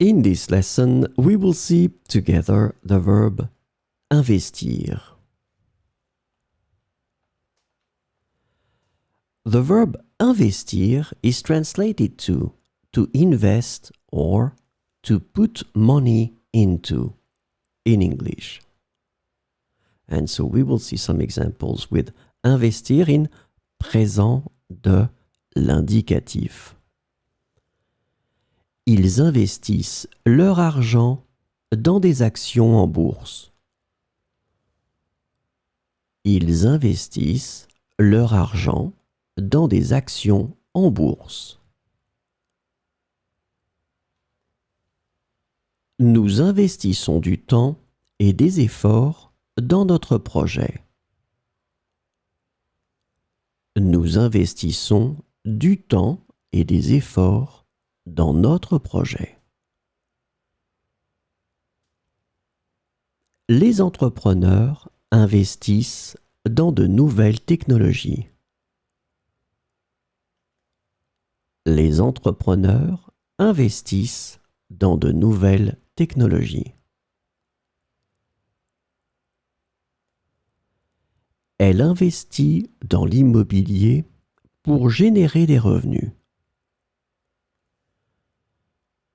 In this lesson, we will see together the verb investir. The verb investir is translated to invest or to put money into in English. And so we will see some examples with investir in présent de l'indicatif. Ils investissent leur argent dans des actions en bourse. Ils investissent leur argent dans des actions en bourse. Nous investissons du temps et des efforts dans notre projet. Nous investissons du temps et des efforts dans notre projet. Les entrepreneurs investissent dans de nouvelles technologies. Les entrepreneurs investissent dans de nouvelles technologies. Elle investit dans l'immobilier pour générer des revenus.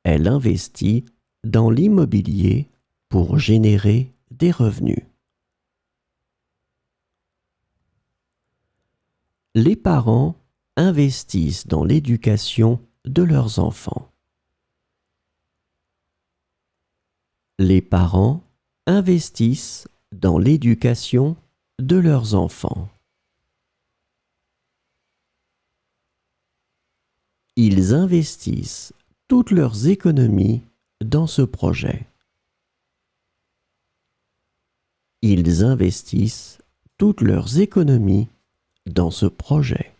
Elle investit dans l'immobilier pour générer des revenus. Les parents investissent dans l'éducation de leurs enfants. Les parents investissent dans l'éducation de leurs enfants. Ils investissent toutes leurs économies dans ce projet. Ils investissent toutes leurs économies dans ce projet.